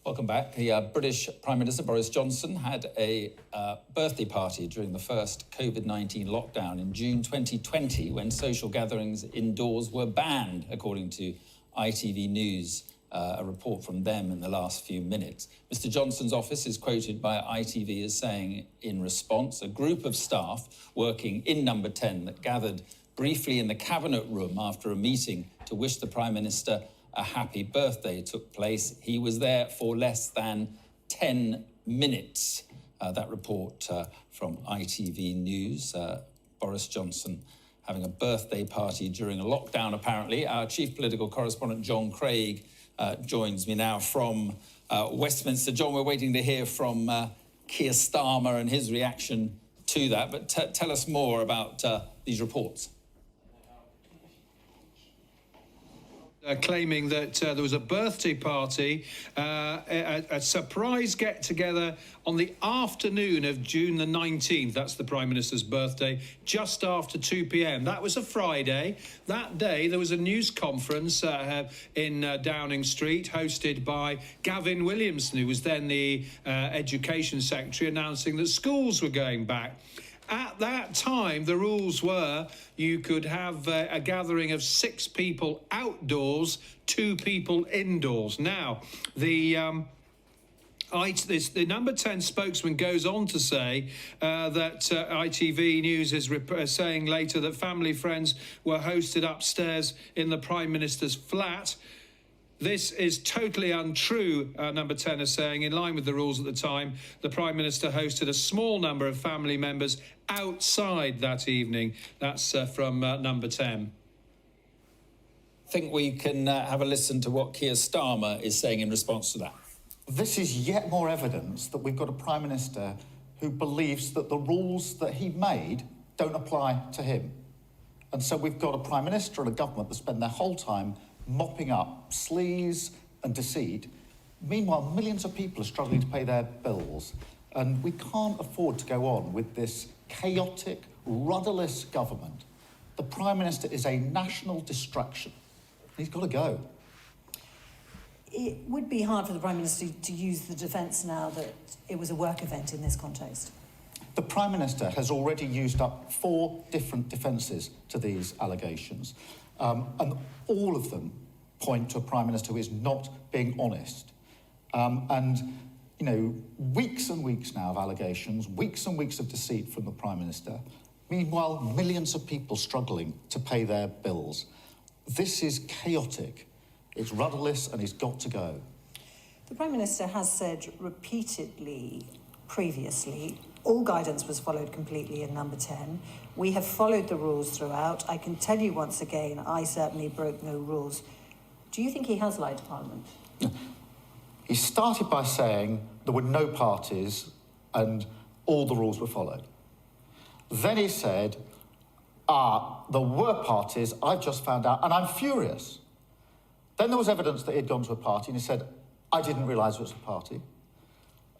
Welcome back. The British Prime Minister Boris Johnson had a birthday party during the first COVID-19 lockdown in June 2020 when social gatherings indoors were banned, according to ITV News, a report from them in the last few minutes. Mr Johnson's office is quoted by ITV as saying, in response, a group of staff working in Number 10 that gathered briefly in the Cabinet Room after a meeting to wish the Prime Minister a happy birthday took place. He was there for less than 10 minutes. That report from ITV News. Boris Johnson having a birthday party during a lockdown, apparently. Our chief political correspondent, John Craig, joins me now from Westminster. John, we're waiting to hear from Keir Starmer and his reaction to that, but tell us more about these reports. Claiming that there was a birthday party, a surprise get-together on the afternoon of June the 19th. That's the Prime Minister's birthday, just after 2 p.m. That was a Friday. That day, there was a news conference in Downing Street hosted by Gavin Williamson, who was then the Education Secretary, announcing that schools were going back. At that time, the rules were you could have a gathering of 6 people outdoors, 2 people indoors. Now, the Number 10 spokesman goes on to say that ITV News is saying later that family friends were hosted upstairs in the Prime Minister's flat. This is totally untrue, Number 10 is saying. In line with the rules at the time, the Prime Minister hosted a small number of family members outside that evening. That's from Number 10. I think we can have a listen to what Keir Starmer is saying in response to that. This is yet more evidence that we've got a Prime Minister who believes that the rules that he made don't apply to him. And so we've got a Prime Minister and a government that spend their whole time mopping up sleaze and deceit. Meanwhile, millions of people are struggling to pay their bills. And we can't afford to go on with this chaotic, rudderless government. The Prime Minister is a national distraction. He's got to go. It would be hard for the Prime Minister to use the defence now that it was a work event in this context. The Prime Minister has already used up 4 different defences to these allegations. And all of them point to a Prime Minister who is not being honest. And, you know, weeks and weeks now of allegations, weeks and weeks of deceit from the Prime Minister. Meanwhile, millions of people struggling to pay their bills. This is chaotic. It's rudderless and he's got to go. The Prime Minister has said repeatedly previously, all guidance was followed completely in Number 10. We have followed the rules throughout. I can tell you once again, I certainly broke no rules. Do you think he has lied to Parliament? He started by saying there were no parties and all the rules were followed. Then he said, there were parties, I've just found out, and I'm furious. Then there was evidence that he'd gone to a party and he said, I didn't realise it was a party.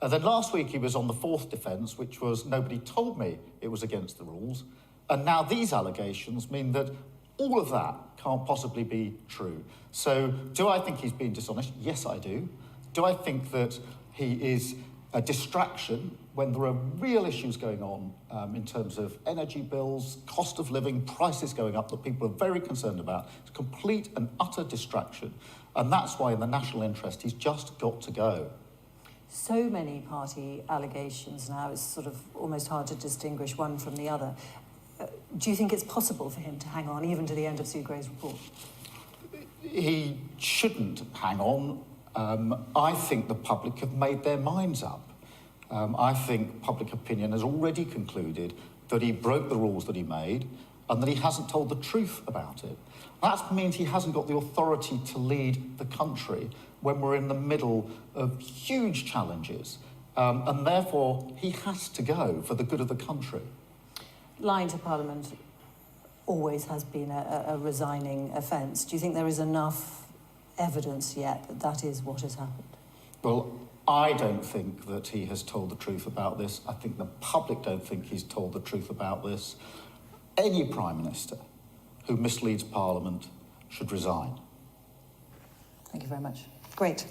And then last week he was on the 4th defence, which was nobody told me it was against the rules. And now these allegations mean that all of that can't possibly be true. So do I think he's being dishonest? Yes, I do. Do I think that he is a distraction when there are real issues going on in terms of energy bills, cost of living, prices going up that people are very concerned about? It's complete and utter distraction. And that's why in the national interest, he's just got to go. So many party allegations now, it's sort of almost hard to distinguish one from the other. Do you think it's possible for him to hang on even to the end of Sue Gray's report? He shouldn't hang on. I think the public have made their minds up. I think public opinion has already concluded that he broke the rules that he made and that he hasn't told the truth about it. That means he hasn't got the authority to lead the country when we're in the middle of huge challenges. And therefore, he has to go for the good of the country. Lying to Parliament always has been a resigning offence. Do you think there is enough evidence yet that that is what has happened? Well, I don't think that he has told the truth about this. I think the public don't think he's told the truth about this. Any Prime Minister who misleads Parliament should resign. Thank you very much. Great.